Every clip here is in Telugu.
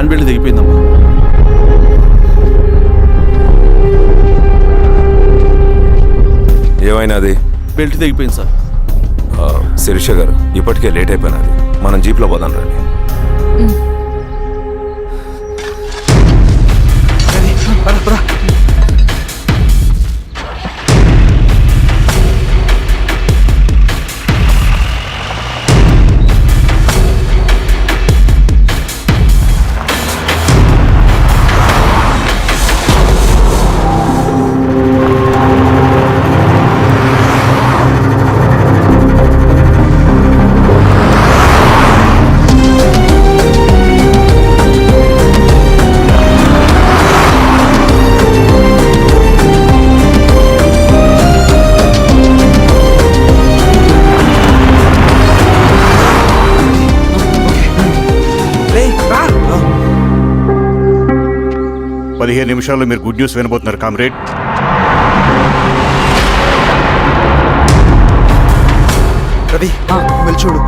ఫ్యాన్ బెల్ట్ తెగిపోయిందమ్మా. ఏమైనాది? బెల్ట్ తెగిపోయింది సార్. శిరీష గారు, ఇప్పటికే లేట్ అయిపోయినది, మనం జీప్లో పోదాం రండి. నిమిషాల్లో మీరు గుడ్ న్యూస్ వినబోతున్నారు కామ్రేడ్. రవి వెళ్ళి చూడు.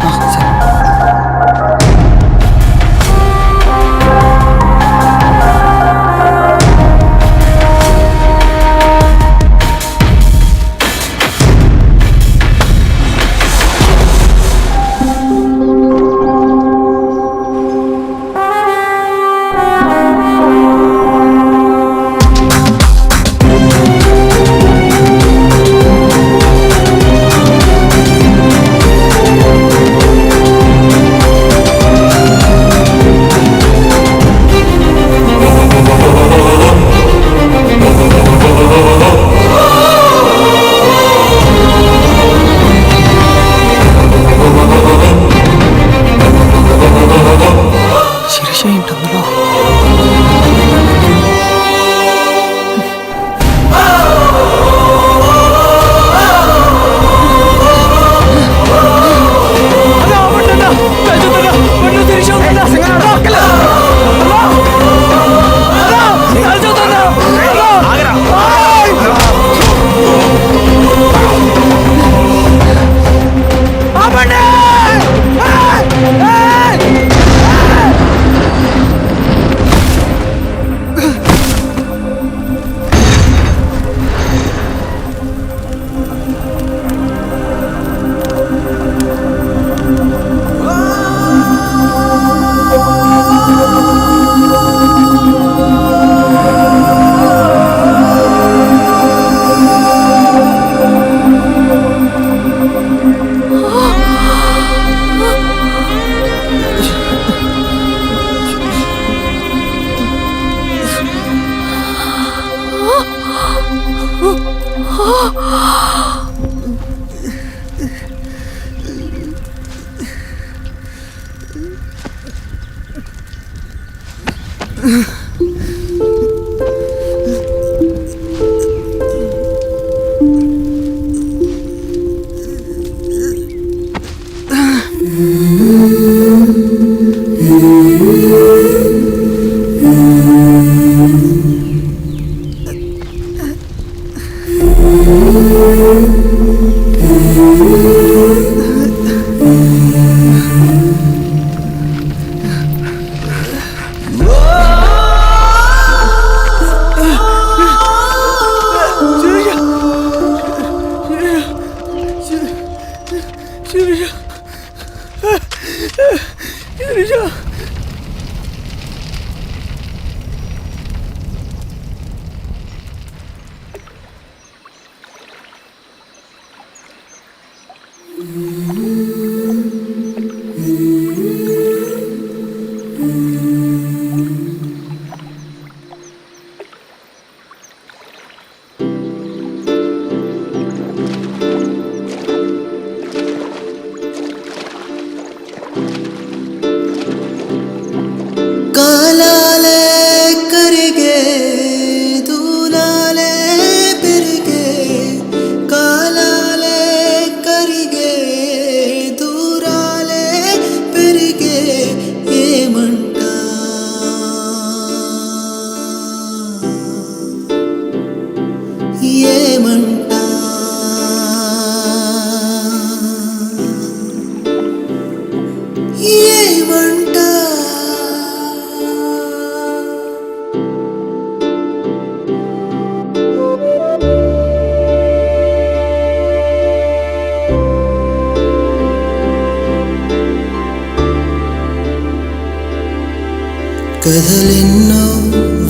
కథలెన్నో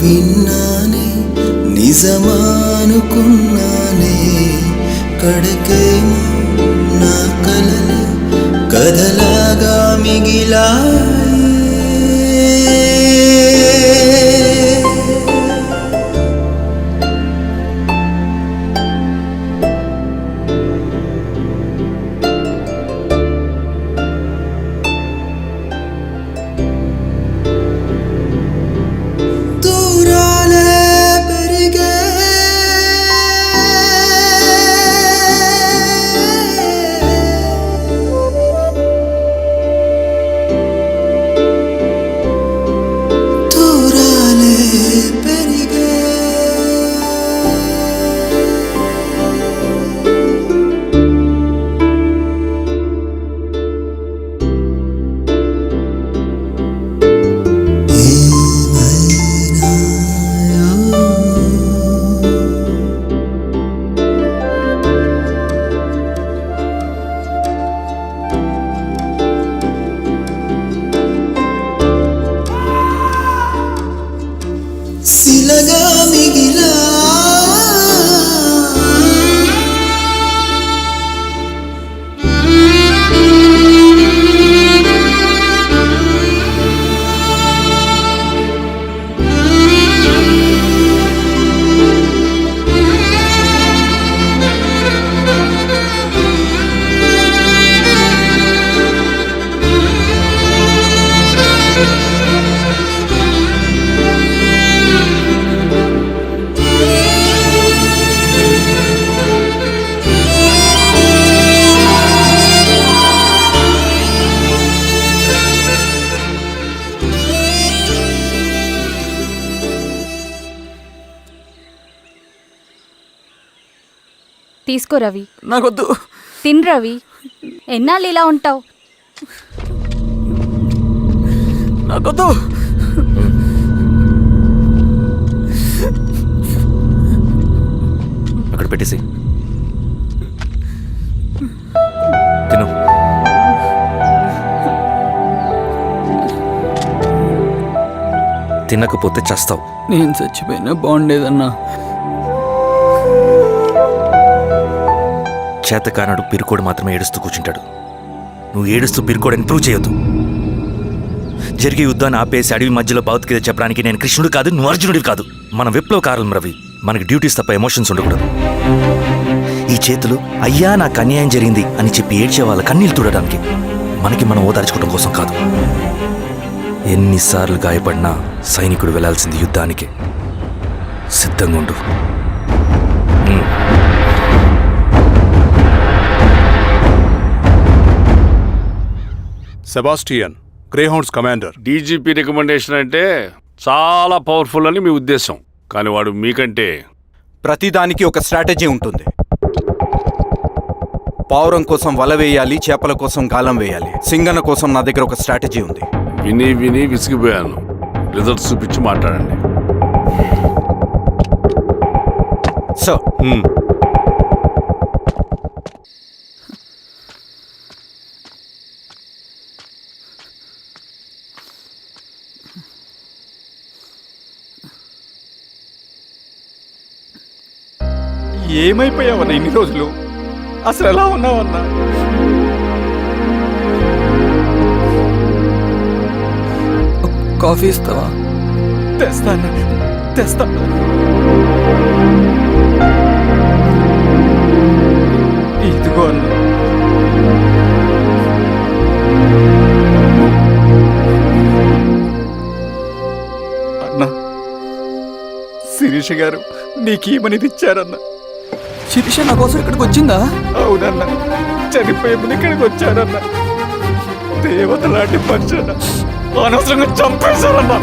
విన్నానే నిజమానుకున్నానే కడకేమో నా కలలే కథలాగా మిగిలాయే దూరాలే పెరిగే దూరాలే పెరిగే శిలగా మిగిలా తీసుకో రవి, నాకొద్దు. తిన్ రవి. ఎన్నాళ్ళు ఇలా ఉంటావు? నాకొద్దు. అక్కడ పెట్టేసి తిను. తినకపోతే చస్తావు. నేను చచ్చిపోయినా బాగుండేదన్నా. చేతకానడు పిరుకోడు మాత్రమే ఏడుస్తూ కూర్చుంటాడు. నువ్వు ఏడుస్తూ పిరుకోడని ప్రూవ్ చేయొద్దు. జరిగే యుద్ధాన్ని ఆపేసి అడవి మధ్యలో భౌతికత చెప్పడానికి నేను కృష్ణుడు కాదు, నువ్వు అర్జునుడివి కాదు. మన విప్లవకారులం రవి. మనకి డ్యూటీస్ తప్ప ఎమోషన్స్ ఉండకూడదు. ఈ చేతులు అయ్యా నాకు అన్యాయం జరిగింది అని చెప్పి ఏడ్చే వాళ్ళ కన్నీళ్ళు తుడడానికి, మనకి మనం ఓదార్చుకోవడం కోసం కాదు. ఎన్నిసార్లు గాయపడినా సైనికుడు వెళ్లాల్సింది యుద్ధానికి. సిద్ధంగా ఉండు. Sebastian, Greyhounds commander. DGP recommendation అంటే చాలా పవర్ఫుల్ అని మీ ఉద్దేశం, కానీ వాడు మీకంటే ప్రతిదానికి ఒక స్ట్రాటజీ ఉంటుంది. పావురం కోసం వల వేయాలి, చేపల కోసం గాలం వేయాలి. సింగన్న కోసం నా దగ్గర ఒక స్ట్రాటజీ ఉంది. విని విని విసిగిపోయాను. రిజల్ట్స్ చూపించి మాట్లాడండి. సార్, ఏమైపోయావన్నా ఇన్ని రోజులు? అసలు ఎలా ఉన్నావన్నా? కాఫీ ఇస్తావా? తెస్తాను. ఇదిగో అన్న. అన్నా, శిరీష గారు నీకేమనేది ఇచ్చారన్నా. శిరీష నా కోసం ఇక్కడికి వచ్చిందా? అవునన్నా, చనిపోయే ముందు ఇక్కడికి వచ్చారన్నా. దేవత లాంటి మనిషి అనవసరంగా చంపేశారన్నా.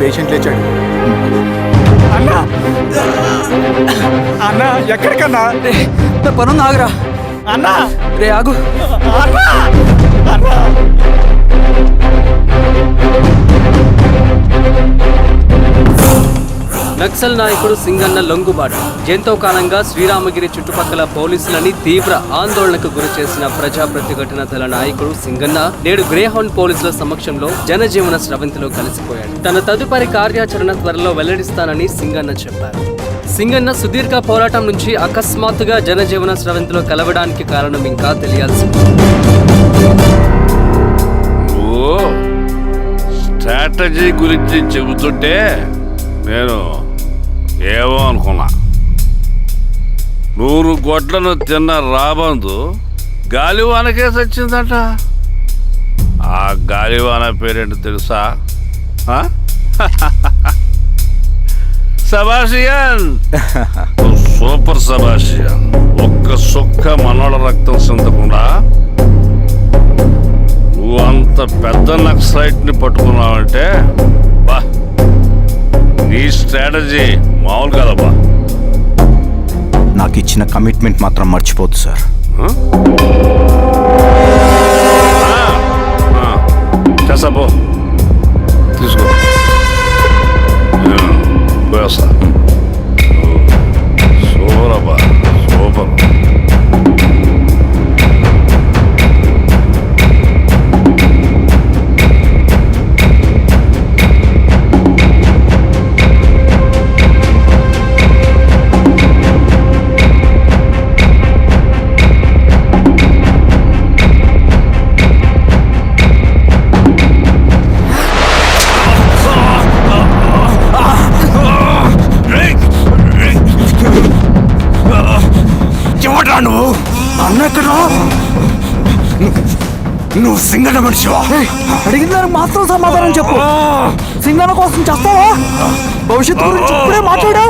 పేషెంట్ లేచాడు. అన్నా అన్నా ఎక్కడికన్నా? నా పనుంది, ఆగురా. అన్నా రే ఆగు. అన్నా అన్నా నక్సల్ నాయకుడు సింగన్న లొంగుబాటు ఎంతో కాలంగా శ్రీరామగిరి చుట్టుపక్కల పోలీసులని తీవ్ర ఆందోళనకు గురి చేసిన ప్రజా ప్రతిఘటన దళ నాయకుడు సింగన్న నేడు గ్రేహౌండ్ పోలీసుల సమక్షంలో జనజీవన స్రవంతిలో కలిసిపోయాడు. తన తదుపరి కార్యాచరణ త్వరలో వెల్లడిస్తానని సింగన్న చెప్పారు. సింగన్న సుదీర్ఘ పోరాటం నుంచి అకస్మాత్తుగా జనజీవన స్రవంతిలో కలవడానికి కారణం ఇంకా తెలియాల్సి ఉంది. నువ్వు స్ట్రాటజీ గురించి చెబుతుంటే నేను ఏమో అనుకున్నా. 100 గొడ్లను తిన్న రాబందు గాలివానకే చచ్చిందట. ఆ గాలివాన పేరేంటి తెలుసా? సబాషియన్. సూపర్ సబాషియన్. ఒక్క సుక్క మనోళ్ళ రక్తం చెందకుండా నువ్వు అంత పెద్ద నక్సలైట్ని పట్టుకున్నావంటే బా, నీ స్ట్రాటజీ మామూలు కదబ్బా. నాకు ఇచ్చిన కమిట్మెంట్ మాత్రం మర్చిపోద్దు సార్. చేసాబో, తీసుకో, పోయేస్తా. సూపరబ్బా, సూపర్. నువ్వు అన్నెక్కడా? నువ్వు సింగన్న మనిషివా? అడిగిన దానికి మాత్రం సమాధానం చెప్పు. సింగన్న కోసం చేస్తావా? భవిష్యత్తు గురించి ఇప్పుడే మాట్లాడా?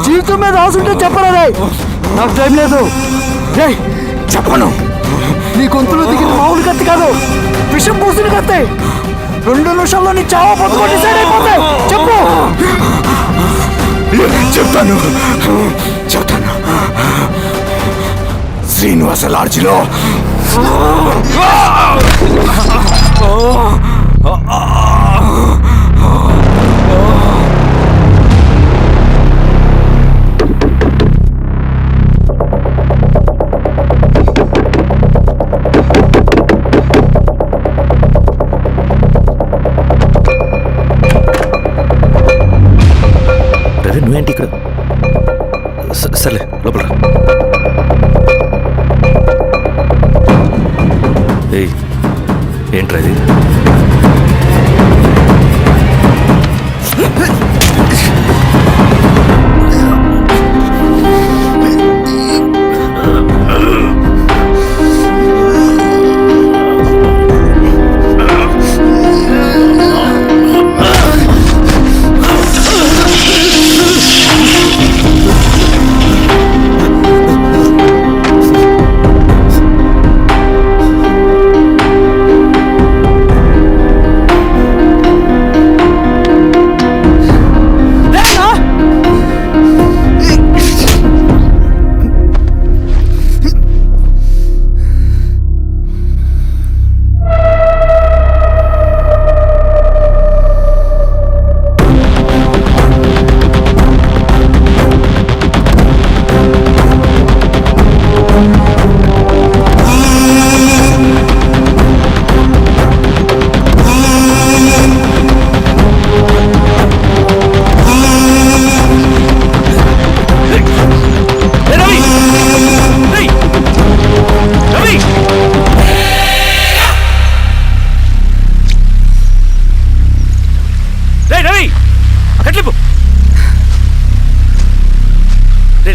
జీవితం మీద రాసుంటే చెప్పరా? నాకు టైం లేదు. చెప్పను. నీ గొంతులో దిగిన మామూలు కత్తి కాదు, విషం పూసిన కత్తి. 2 నిమిషాల్లో నీ చావా బతుకు డిసైడ్ అయిపోతాయి. చెప్పు. చెప్తాను. శ్రీనివాస లాడ్జిలో నువ్వేంటి ఇక్కడ? సర్లే లోపల. ఏయ్, ఏంట్రా ఇది?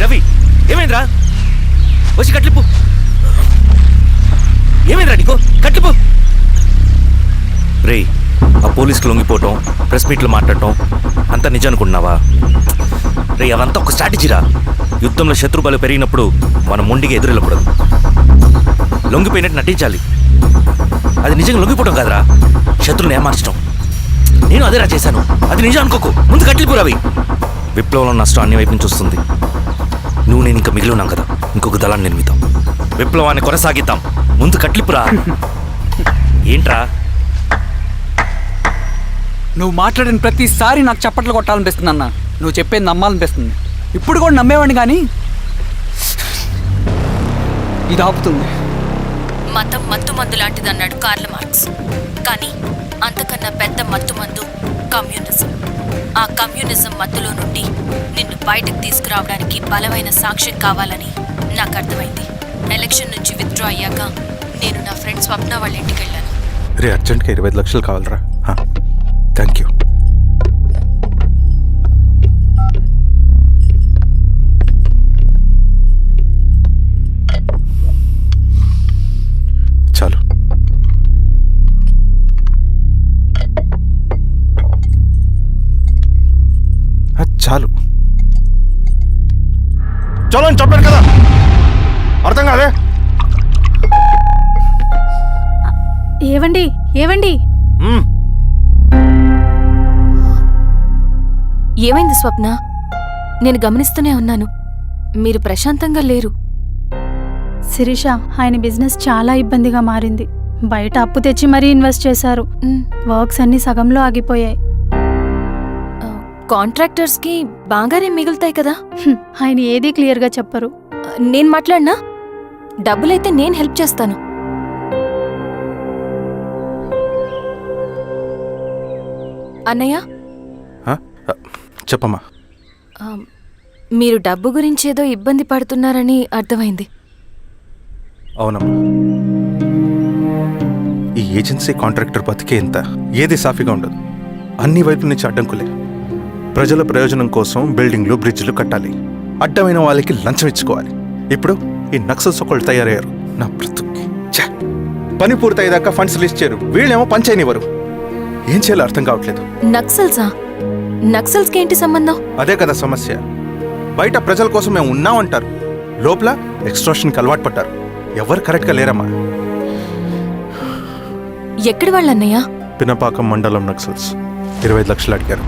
రవి, ఏమైందిరా? వచ్చి కట్లిప్పు. ఏమైందిరా నీకు? కట్లిప్పు. రే, ఆ పోలీసుకు లొంగిపోవటం, ప్రెస్ మీట్లు మాట్లాడటం అంతా నిజం అనుకుంటున్నావా? రే, అవంతా ఒక స్ట్రాటజీరా. యుద్ధంలో శత్రుబలు పెరిగినప్పుడు మనం మొండిగా ఎదురెళ్ళకూడదు, లొంగిపోయినట్టు నటించాలి. అది నిజంగా లొంగిపోవడం కాదురా, శత్రువుని ఏమార్చడం. నేను అదేరా చేశాను. అది నిజం అనుకోకు. ముందు కట్టిలిపు రవి. విప్లవంలో నష్టం అన్ని వైపు నుంచి వస్తుంది. నువ్వు నేను ఇంకా మిగిలి ఉన్నాం కదా, ఇంకొక దళాన్ని నిర్మితాం, విప్లవాన్ని కొనసాగిద్దాం. ముందు కట్లిపురా. ఏంట్రా నువ్వు మాట్లాడిన ప్రతిసారి నాకు చప్పట్లు కొట్టాలనిపిస్తుంది అన్న. నువ్వు చెప్పేది నమ్మాలనిపిస్తుంది. ఇప్పుడు కూడా నమ్మేవాడిని కానీ ఇది ఆపుతుంది. మతం మత్తు మందు లాంటిదన్నాడు కార్ల్ మార్క్స్. కానీ అంతకన్నా పెద్ద మత్తు మందు కమ్యూనిజం. ఆ కమ్యూనిజం మత్తులో నుండి నిన్ను బయటకు తీసుకురావడానికి బలమైన సాక్ష్యం కావాలని నాకు అర్థమైంది. ఎలక్షన్ నుంచి విత్డ్రా అయ్యాక నేను నా ఫ్రెండ్ స్వప్న వాళ్ళ ఇంటికి వెళ్ళాను. రే అర్జెంట్గా 25 లక్షలు కావాలరా. Thank you. చాలు. చాలు. చలో అని చెప్పాను కదా, అర్థం కాదే. ఏవండి ఏవండి ఏమైంది స్వప్న? నేను గమనిస్తూనే ఉన్నాను, మీరు ప్రశాంతంగా లేరు. శిరీష, ఆయన బిజినెస్ చాలా ఇబ్బందిగా మారింది. బయట అప్పు తెచ్చి మరీ ఇన్వెస్ట్ చేశారు. వర్క్స్ అన్ని సగంలో ఆగిపోయాయి. కాంట్రాక్టర్స్కి బాగానే మిగులుతాయి కదా. ఆయన ఏదీ క్లియర్గా చెప్పరు. నేను మాట్లాడినా డబ్బులైతే నేను హెల్ప్ చేస్తాను. అన్నయ్య, చెప్పమ్మా. మీరు డబ్బు గురించి ఏదో ఇబ్బంది పడుతున్నారని అర్థమైంది. అవునమ్మా, ఈ ఏజెన్సీ కాంట్రాక్టర్ బతికే ఇంత ఏది సాఫీగా ఉండదు. అన్ని వైపుల నుంచి అడ్డంకులే. ప్రజల ప్రయోజనం కోసం బిల్డింగ్లు బ్రిడ్జ్లు కట్టాలి, అడ్డమైన వాళ్ళకి లంచం ఇచ్చుకోవాలి. ఇప్పుడు ఈ నక్సల్స్ ఒకళ్ళు తయారయ్యారు. నా బ్రతుక్కి పని పూర్తయ్యేదాకా ఫండ్స్ రిలీజ్ చేయరు, వీళ్ళేమో పని చేయనివ్వరు. ఏం చేయాలో అర్థం కావట్లేదు. నక్సల్సా? నక్సల్స్కి ఏంటి సంబంధం? అదే కదా సమస్య. బయట ప్రజల కోసం మేము ఉన్నామంటారు, లోపల ఎక్స్ట్రాషన్కి అలవాటు పడ్డారు. ఎవరు కరెక్ట్గా లేరమ్మా. ఎక్కడి వాళ్ళన్నయ్య? పినపాకం మండలం నక్సల్స్ 25 లక్షలు అడిగారు.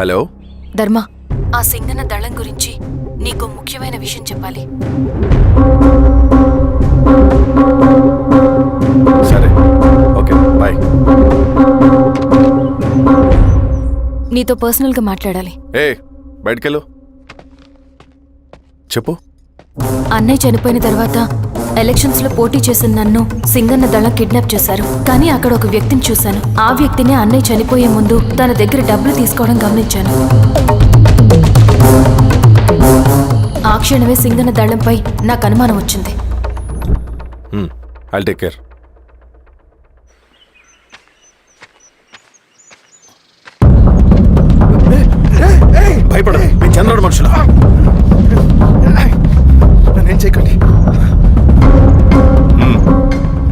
హలో ధర్మ, ఆ సింగన దళం గురించి నీకు ముఖ్యమైన విషయం చెప్పాలి. సరే, ఓకే, బాయ్. నీతో పర్సనల్గా మాట్లాడాలి. ఏ బయటకెళ్ళు. చెప్పు. అన్నయ్య చనిపోయిన తర్వాత ఎలక్షన్స్ లో పోటీ చేసిన నన్ను సింగన్న దళం కిడ్నాప్ చేశారు. కానీ అక్కడ ఒక వ్యక్తిని చూశాను. ఆ వ్యక్తినే అన్నయ్య చనిపోయే ముందు తన దగ్గర డబ్బులు తీసుకోవడం గమనించాను. ఆ క్షణమే సింగన్న దళంపై నాకు అనుమానం వచ్చింది. I'll take care. భయపడదు, మీ చంద్రుడు మనుషులు. నన్నేం చేయకండి.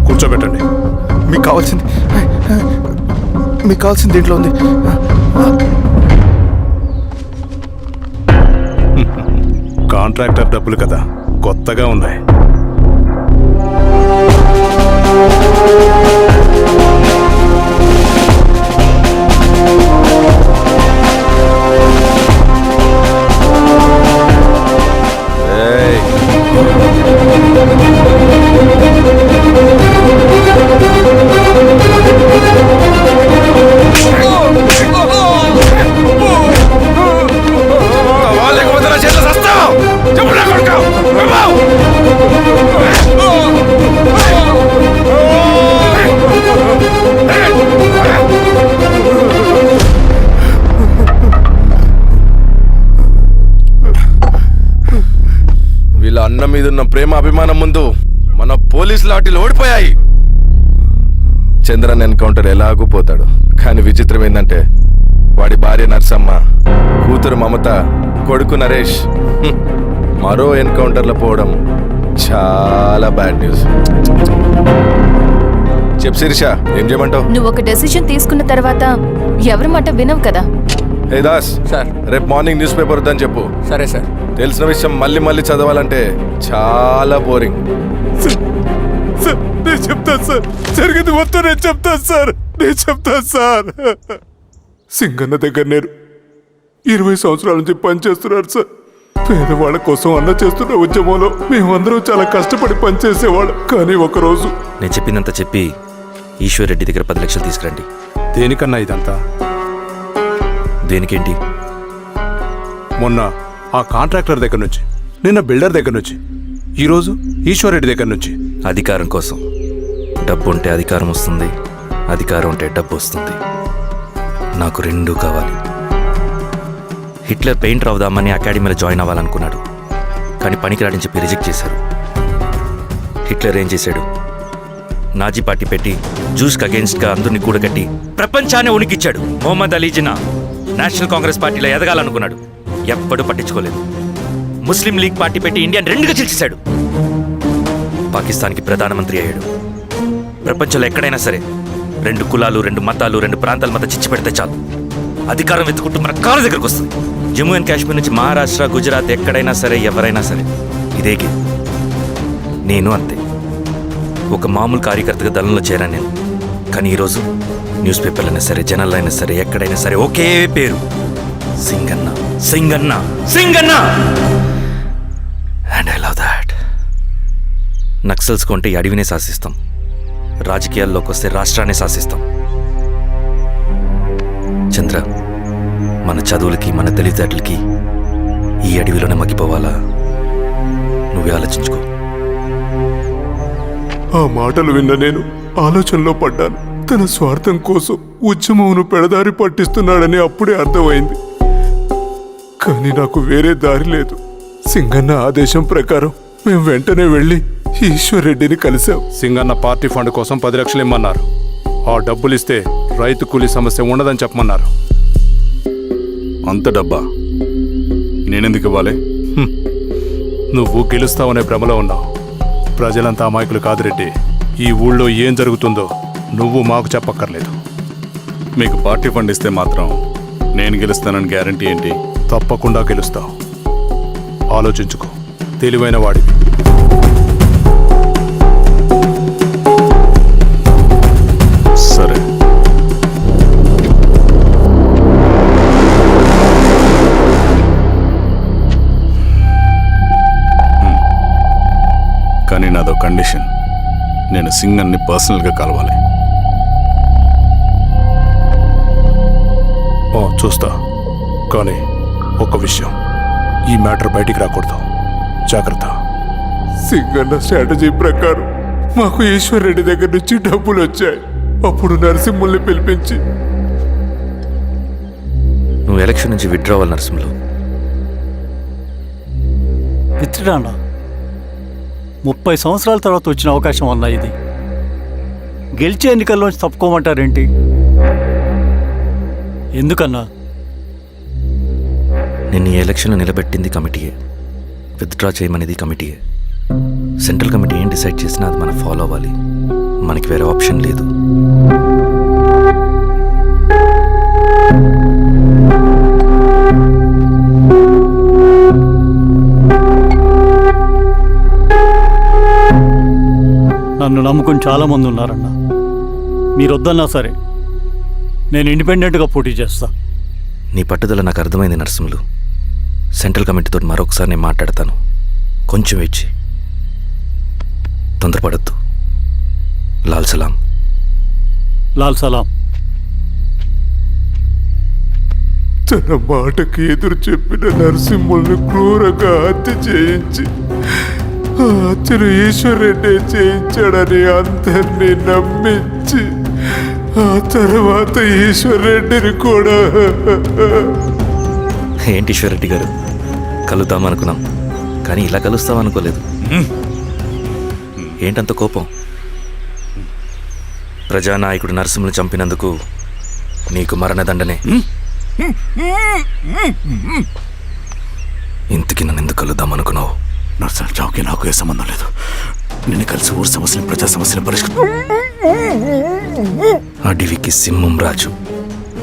కూర్చోబెట్టండి. మీకు కావాల్సింది దీంట్లో ఉంది. కాంట్రాక్టర్ డబ్బులు కదా, కొత్తగా ఉన్నాయి. వీళ్ళ అన్న మీదున్న ప్రేమ అభిమానం ముందు మన పోలీస్ లాఠీలు ఓడిపోయాయి. చంద్రన్ ఎన్కౌంటర్ ఎలాగూ పోతాడు. కానీ విచిత్రం ఏంటంటే వాడి భార్య నర్సమ్మ, కూతురు మమత, కొడుకు నరేష్ మరో ఎన్కౌంటర్లో పోవడం చాలా బ్యాడ్ న్యూస్. చెప్పు శిరీష, ఏం చేయమంటావు? నువ్వు ఒక డెసిషన్ తీసుకున్న తర్వాత ఎవరి మాట వినవు కదా. హే దాస్, సార్. రేపు మార్నింగ్ న్యూస్ పేపర్ వద్దని చెప్పు. సరే సార్. తెలిసిన విషయం మళ్ళీ మళ్ళీ చదవాలంటే చాలా బోరింగ్. నేను చెప్తాను సార్, జరిగింది మొత్తం నేను చెప్తాను సార్. సింగన్న దగ్గర నేను 20 సంవత్సరాల నుంచి పనిచేస్తున్నాడు సార్. పేదవాళ్ళ కోసం అన్న చేస్తున్న ఉద్యమంలో మేమందరం చాలా కష్టపడి పనిచేసేవాళ్ళం. కానీ ఒకరోజు నేను చెప్పిందంతా చెప్పి ఈశ్వర్ రెడ్డి దగ్గర 10 లక్షలు తీసుకురండి. దేనికన్నా ఇదంతా? దేనికేంటి? మొన్న ఆ కాంట్రాక్టర్ దగ్గర నుంచి, నిన్న బిల్డర్ దగ్గర నుంచి, ఈరోజు ఈశ్వర్ రెడ్డి దగ్గర నుంచి. అధికారం కోసం. డబ్బు ఉంటే అధికారం వస్తుంది, అధికారం ఉంటే డబ్బు వస్తుంది. నాకు రెండూ కావాలి. హిట్లర్ పెయింటర్ అవుదామని అకాడమీలో జాయిన్ అవ్వాలనుకున్నాడు, కానీ పనికిరాడని చెప్పి రిజెక్ట్ చేశారు. హిట్లర్ ఏం చేశాడు? నాజీ పార్టీ పెట్టి జూస్కి అగేన్స్ట్గా అందరినీ కూడగట్టి ప్రపంచాన్ని ఉనికిచ్చాడు. మొహమ్మద్ అలీ జిన్నా నేషనల్ కాంగ్రెస్ పార్టీలో ఎదగాలనుకున్నాడు, ఎప్పుడూ పట్టించుకోలేదు. ముస్లిం లీగ్ పార్టీ పెట్టి ఇండియాని రెండుగా చీల్చేశాడు. పాకిస్తాన్కి ప్రధానమంత్రి అయ్యాడు. ప్రపంచంలో ఎక్కడైనా సరే 2 కులాలు, 2 మతాలు, 2 ప్రాంతాల మధ్య చిచ్చు పెడితే చాలు, అధికారం వెతుకుంటూ మన కాళ్ళ దగ్గరకు వస్తుంది. జమ్మూ అండ్ కాశ్మీర్ నుంచి మహారాష్ట్ర, గుజరాత్ ఎక్కడైనా సరే, ఎవరైనా సరే ఇదే గేమ్. నేను అంతే. ఒక మామూలు కార్యకర్తగా దళంలో చేరాను నేను. కానీ ఈరోజు న్యూస్ పేపర్లు అయినా సరే, జనాల్లో అయినా సరే, ఎక్కడైనా సరే ఒకే పేరు, Singanna, Singanna, Singanna. And I love that. Naxals కొంటే ఈ అడవినే శాసిస్తాం, రాజకీయాల్లోకి వస్తే రాష్ట్రాన్ని శాసిస్తాం. చంద్ర, మన చదువులకి, మన తెలివితేటలకి ఈ అడవిలోనే మగ్గిపోవాలా? నువ్వే ఆలోచించుకో. ఆ మాటలు విన్న నేను ఆలోచనలో పడ్డాను. తన స్వార్థం కోసం ఉద్యమమును పెడదారి పట్టిస్తున్నాడని అప్పుడే అర్థమైంది. కానీ నాకు వేరే దారి లేదు. సింగన్న ఆదేశం ప్రకారం మేము వెంటనే వెళ్ళి ఈశ్వర్ రెడ్డిని కలిశాం. సింగన్న పార్టీ ఫండ్ కోసం 10 లక్షలు ఇమ్మన్నారు. ఆ డబ్బులు ఇస్తే రైతు కూలీ సమస్య ఉండదని చెప్పమన్నారు. అంత డబ్బా నేనెందుకు ఇవ్వాలి? నువ్వు గెలుస్తావనే భ్రమలో ఉన్నావు. ప్రజలంతా అమాయకులు కాదు రెడ్డి. ఈ ఊళ్ళో ఏం జరుగుతుందో నువ్వు మాకు చెప్పక్కర్లేదు. మీకు పార్టీ ఫండ్ ఇస్తే మాత్రం నేను గెలుస్తానని గ్యారంటీ ఏంటి? తప్పకుండా గెలుస్తావు. ఆలోచించుకో, తెలివైన వాడివి. సరే. కానీ నాదో కండిషన్. నేను సింగన్ని పర్సనల్గా కలవాలి. చూస్తా. కానీ ఒక విషయం, ఈ మ్యాటర్ బయటికి రాకూడదు. జాగ్రత్త. సింగన్న స్ట్రాటజీ ప్రకారం మాకు ఈశ్వర్ రెడ్డి దగ్గర నుంచి డబ్బులు వచ్చాయి. అప్పుడు నరసింహుల్ని పిలిపించి, నువ్వు ఎలక్షన్ నుంచి విత్డ్రా అవ్వాలి నరసింహులు. విత్డ్రానా? 30 సంవత్సరాల తర్వాత వచ్చిన అవకాశం అన్నా ఇది. గెలిచే ఎన్నికల్లోంచి తప్పుకోమంటారేంటి? ఎందుకన్నా? నిన్ను ఈ ఎలక్షన్లో నిలబెట్టింది కమిటీయే, విత్డ్రా చేయమనేది కమిటీయే. సెంట్రల్ కమిటీ ఏం డిసైడ్ చేసినా అది మనం ఫాలో అవ్వాలి. మనకి వేరే ఆప్షన్ లేదు. నన్ను నమ్ముకుని చాలామంది ఉన్నారన్నా. మీరు వద్దన్నా సరే నేను ఇండిపెండెంట్గా పోటీ చేస్తా. నీ పట్టుదల నాకు అర్థమైంది నరసింహులు. సెంట్రల్ కమిటీతో మరొకసారి నేను మాట్లాడతాను. కొంచెం వెయిట్ చేయి, తొందరపడద్దు. లాల్ సలాం. లాల్ సలాం. తన మాటకి ఎదురు చెప్పిన నరసింహుల్ని క్రూరంగా హత్య చేయించి, ఆ హత్యను ఈశ్వర్ రెడ్డి చేయించాడని అందరినీ నమ్మించి, ఆ తర్వాత ఈశ్వర్ రెడ్డిని కూడా. ఏంటి ఈశ్వరరెడ్డి గారు, కలుద్దామనుకున్నాం కానీ ఇలా కలుస్తామనుకోలేదు. ఏంటంత కోపం? ప్రజానాయకుడు నరసింహులు చంపినందుకు నీకు మరణదండనే. ఇంతకీ నన్ను ఎందుకు కలుద్దామనుకున్నావు? నరసింహ చావుకి నాకు ఏ సంబంధం లేదు. నిన్ను కలిసి ఊరు సమస్యలు, ప్రజా సమస్యలు పరిష్కరించు. అడవికి సింహం రాజు,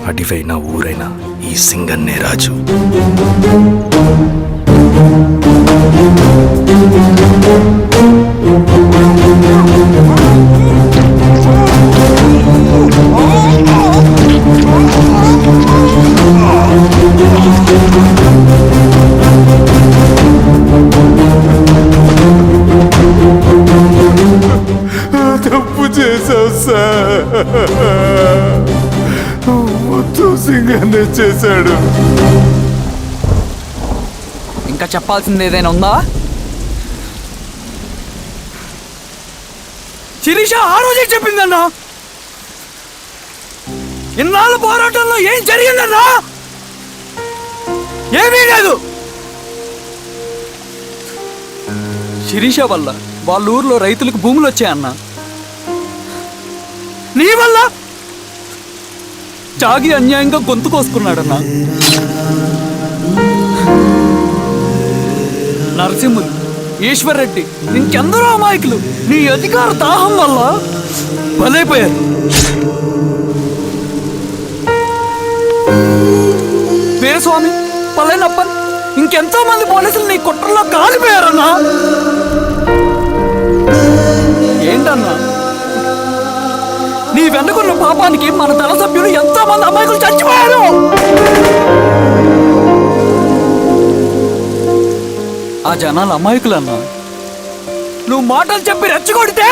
అడవైనా ఊరైనా ఈ సింగన్నే రాజు. తప్పు చేశావు సార్. మొత్తం సింగన్నే చేశాడు. ఇంకా చెప్పాల్సింది ఏదైనా ఉందా? శిరీష ఆ రోజే చెప్పిందన్నా. ఇన్నాళ్ళ పోరాటంలో ఏం జరిగిందన్నా? ఏమీ లేదు. శిరీష వల్ల వాళ్ళ ఊర్లో రైతులకు భూములు వచ్చాయన్నా. నీ వల్ల చాగి అన్యాయంగా గొంతు కోసుకున్నాడన్నా. నరసింహులు, ఈశ్వర్ రెడ్డి, ఇంకెందరో అమాయకులు నీ అధికార దాహం వల్ల బలైపోయారు. వీరస్వామి, పల్లెనప్పన్, ఇంకెంతో మంది పోలీసులు నీ కుట్రలో కాలిపోయారన్నా. ఏంటన్నా, నీ వెనుకున్న పాపానికి మన దళ సభ్యులు ఎంతో మంది అమాయకులు చచ్చిపోయారు. ఆ జనాలు అమాయకులన్నా. నువ్వు మాటలు చెప్పి రెచ్చగొడితే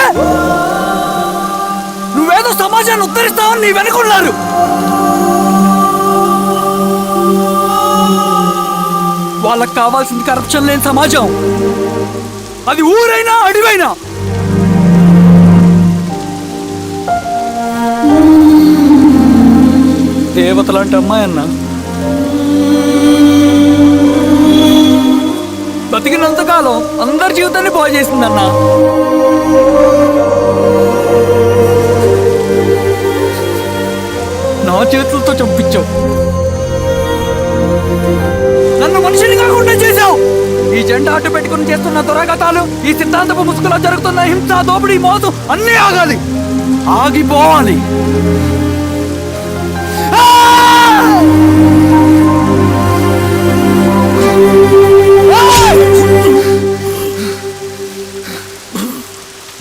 నువ్వేదో సమాజాన్ని ఉద్ధరిస్తావని నీ వెనుకున్నారు. వాళ్ళకి కావాల్సింది కరప్షన్ లేని సమాజం. అది ఊరైనా అడివైనా. దేవత లాంటి అమ్మాయి అన్నా. బతికినంతకాలం అందరి జీవితాన్ని బాగు చేసిందన్నా. నా చేతులతో చంపించావు. నన్ను మనిషిని కాకుండా చేశావు. ఈ జెండా అడ్డు పెట్టుకుని చేస్తున్న దురాఘాతాలు, ఈ సిద్ధాంతపు ముసుగులో జరుగుతున్న హింస, దోపిడీ, మోసం అన్నీ ఆగాలి, ఆగిపోవాలి.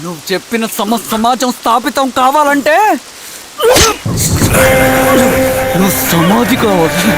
నువ్వు చెప్పిన సమాజం స్థాపితం కావాలంటే నువ్వు సమాధి కావచ్చు.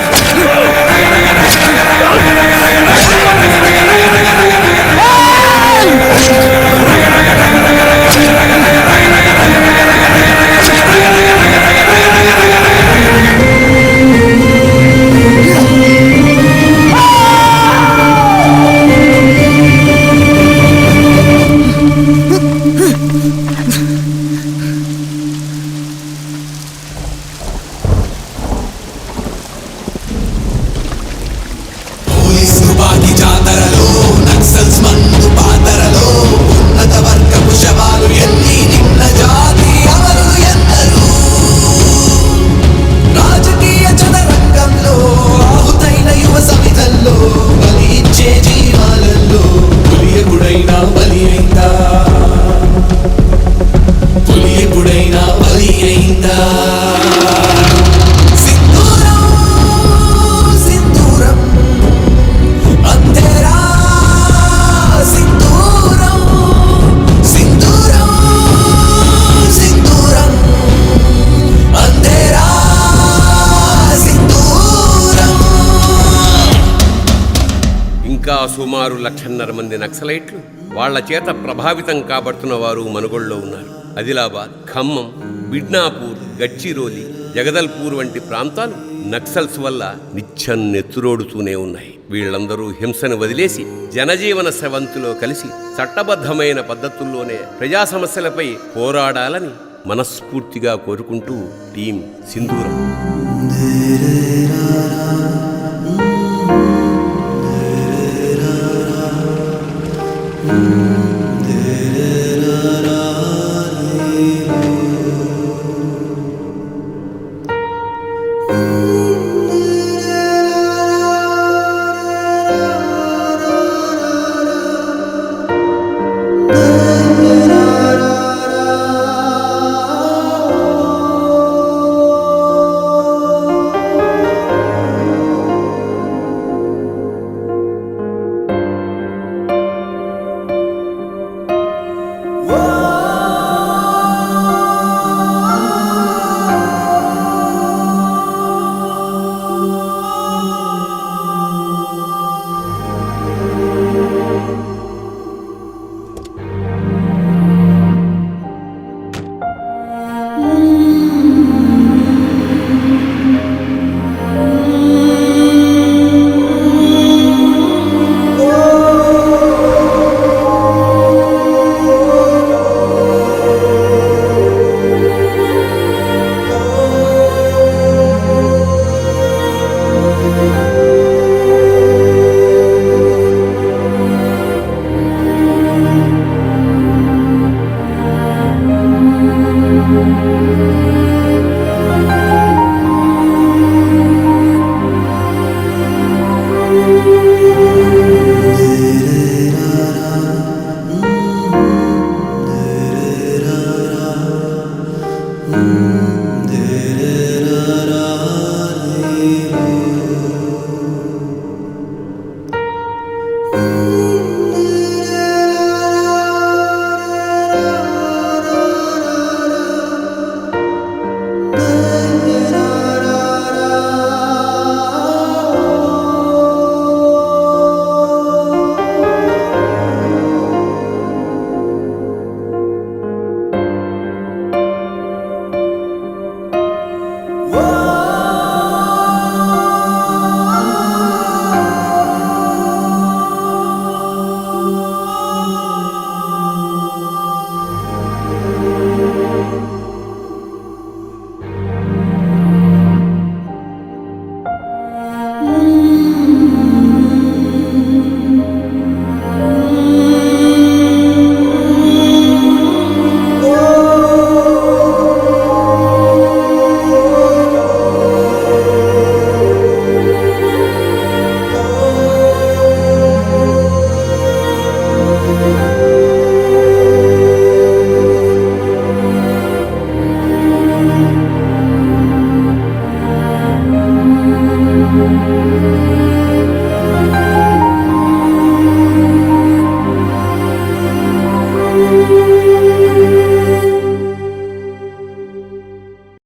సుమారు 1,50,000 మంది నక్సలైట్లు వాళ్ల చేత ప్రభావితం కాబడుతున్న వారు మనుగోడులో ఉన్నారు. ఆదిలాబాద్, ఖమ్మం, బిడ్నాపూర్, గడ్చిరోలి, జగదల్పూర్ వంటి ప్రాంతాలు నక్సల్స్ వల్ల నిత్యం నెత్తురోడుతూనే ఉన్నాయి. వీళ్ళందరూ హింసను వదిలేసి జనజీవన స్రవంతిలో కలిసి చట్టబద్ధమైన పద్ధతుల్లోనే ప్రజా సమస్యలపై పోరాడాలని మనస్ఫూర్తిగా కోరుకుంటూ టీం సింధూరం. ఆ